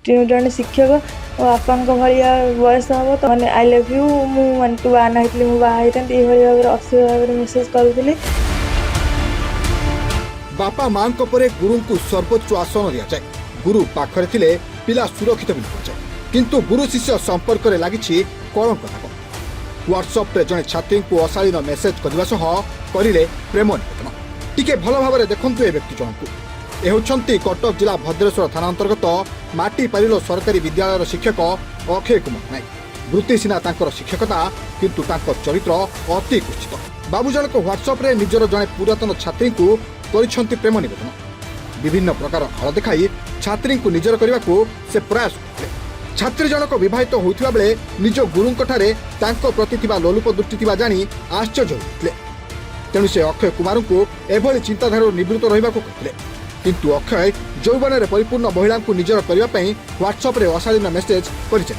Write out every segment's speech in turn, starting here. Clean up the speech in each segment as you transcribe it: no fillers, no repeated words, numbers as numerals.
जड़े शिक्षक बापा भाया बयस हम तो मैंने आई लव यू मुझे तू बाहा नहीं मुझे बाहर भाव में अश्लील भाव में मेसेज करूली। बापा मां परे गुरु को सर्वोच्च आसन दि जाए। गुरु पाखरे थिले पिला सुरक्षित भी जाए, किंतु गुरु शिष्य संपर्क में लगी कलंक दाग। व्हाट्सएप रे जड़े छात्री को अशालीन मेसेज करने सह करिले प्रेम निवेदन। टिके भल भाव में देखु ए व्यक्ति जनक ए होती कटक जिला भद्रेश्वर थाना अंतर्गत माटीपारिलो सरकारी विद्यालय शिक्षक अक्षय कुमार नायक। वृत्ति सीना तांकर शिक्षकता, किंतु तांकर चरित्र अति कुचित। बाबू जनक व्हाट्सएप रे निजर जड़े पुरातन छात्री को करिसेंती प्रेम निवेदन। विभिन्न प्रकार आड़ देखाई छात्री को निजर करने को से प्रयास करते। छात्री जनक विवाहित होता बेले निज गुरुंठारे तांको प्रति थिबा लोलुप दृष्टि थिबा जानी आश्चर्य होते। तेणु से अक्षय कुमार को एभली चिंताधारा निवृत्त रहा कहते, किंतु अक्षय यौवन में परिपूर्ण महिला को निजर करने व्हाट्सएप रे अशालीन मेसेज करते,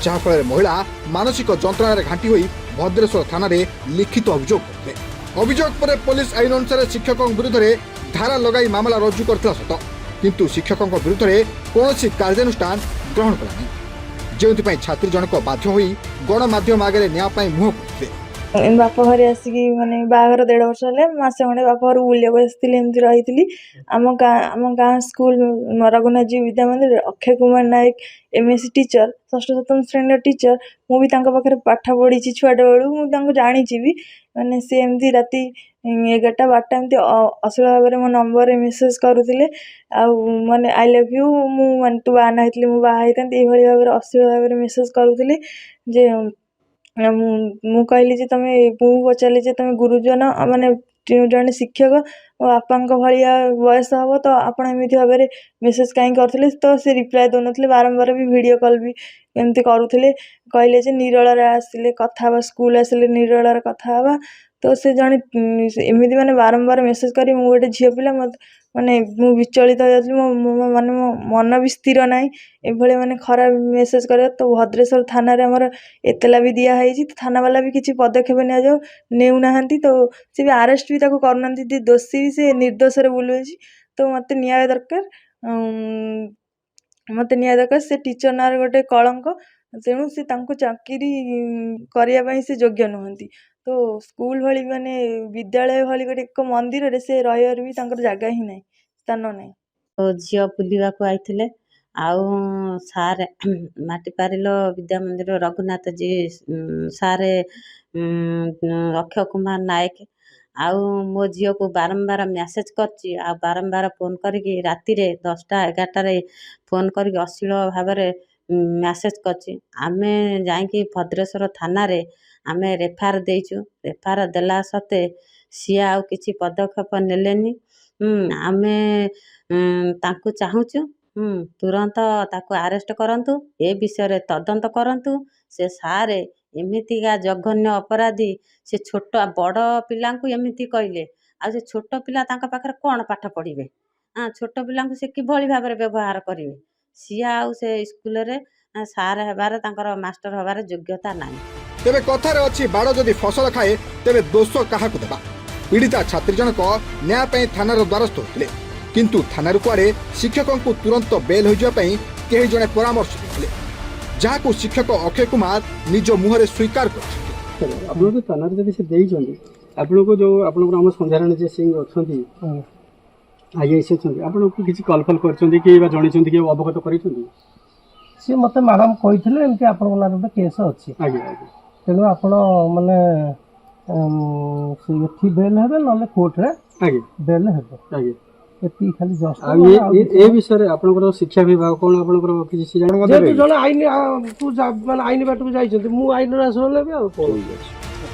जहाँफल महिला मानसिक जंत्रणा घाटी होई भद्रेश्वर थाना रे लिखित अभियोग करते। अभियोग पर पुलिस आईन अनुसार शिक्षकों विरुद्ध में धारा लगाई मामला रुजु करथिला सत, किंतु शिक्षकों विरुद्ध में कौन कार्यानुष्ठान ग्रहण कलानी, जो छात्री जनक बाध्य होई गणमाध्यम आगे न्याय मुह खोलते। बापा घर आसिक माने बाहर 1.5 वर्ष है मसे खंडे बापा घर बुलिया एमती रही। आम गाँ स्कूल रघुनाथ जी विद्या मंदिर अक्षय कुमार नायक एमएससी टीचर 6ष्ठ 7म श्रेणी टीचर मु भी पाखे पाठ पढ़ी छुआटे बेलू मुझे जानी भी माने सी एमती राति 11टा 12टा एमती अश्लील भाव में मो नंबर मेसेज करुले। माने आई लव यू मुझे तू बाहा नहीं मुझे बाहर भाव में अश्लील भाव में मेसेज करुले। जे मु कहली जे तमे पचारे जे तमे गुरुजन माने जड़े शिक्षक बापा भाया बयस हम तो आपड़ एमती भाव में मेसेज कहीं करते, तो सी रिप्लाय दौन बारंबार भी वीडियो कॉल भी एमती करुले। कहले जे निरल आसिले कथा स्कूल आसिले निरल कथा, तो से जड़े एमती माने बारंबार मेसेज करी मु गोटे झील पिला माने मु विचलित हो जाती माने मो मन भी स्थिर ना एभली माने खराब मेसेज कर। तो भद्रेश्वर थाना रे हमर एतला भी दिया है, तो थाना वाला भी किसी पदक्षेप नेउना, तो सी भी अरेस्ट भी ताको करना दोषी भी से निर्दोष रे बुलुए। तो मते न्याय दरकार से टीचर ना गोटे कलंक, तेणु से चाकरी करने से योग्य नुहंती। तो स्कूल भली माने विद्यालय भली गोटे एक मंदिर रे से रहियर भी तांकर जगह ही नहीं, स्थान नहीं। तो झील बुलवा आईथिले आउ सार माटीपारिलो विद्या मंदिर रघुनाथ जी सार अक्षय कुमार नायक आउ मो झील को बारंबार मेसेज करची आ बारंबार फोन करके राति रे 10टा 11टारे फोन करके अश्लील भाव में मेसेज करची। आमे जाइकी भद्रेश्वर थाना रे आमे रेफार देइचु। रेफार देला सते सी आउ किछि पदक्षेप नेलेनी। आमे तांकु चाहूचु तुरंत ताकु अरेस्ट करंतु, ए विषय रे तदंत करंतु। से सारे एमितिका जघन्य अपराधी से छोट बड़ पिला एमती कहले आ से छोट पिला तांका पाखरे कोन पाठ पढ़िबे। छोट पिला से किभली भाव में व्यवहार करिवे, सी आउ से स्कूल रे सार हेबार तांकर मास्टर हेबार योग्यता नाही। तेबे कथार अच्छी बाड़ जदि फसल खाए तेबे दोष क्या देवा। पीड़िता छात्री जनक न्याय थानार द्वारस्थ होते, किंतु थाना कुआड़े शिक्षकों को तुरंत बेल हो जाए कई जड़े परामर्श देते, जहाँ को शिक्षक अक्षय कुमार निज मुहरे स्वीकार कर थाना आपको जो आप संध्याराणी जी सिंह अच्छा आईएएस आपको किसी कलफल कर जन कि अवगत कर सी मत मैडम कही एमती आप केस अच्छी तेणु आप माने बेल हे ना कोर्ट रे बेल हे खाली जस्ट विषय आप शिक्षा विभाग कौन आप जन आईन आईन बाट को जाइए मु आईन आसने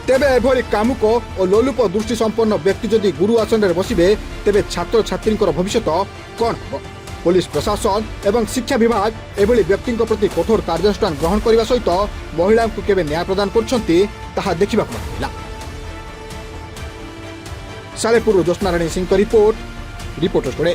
तेबे एभली कामुक और लोलुप दृष्टि संपन्न व्यक्ति जदि गुरु आसन में बसिबे तेबे छात्र छात्री भविष्य कौन हम। पुलिस प्रशासन एवं शिक्षा विभाग एभली व्यक्ति प्रति कठोर कार्यानुष्ठान ग्रहण करने सहित महिला को केबे न्याय प्रदान करछंती ताहा देखिबा को मिला। Salepur Jyotsnarani Singh report reporters today.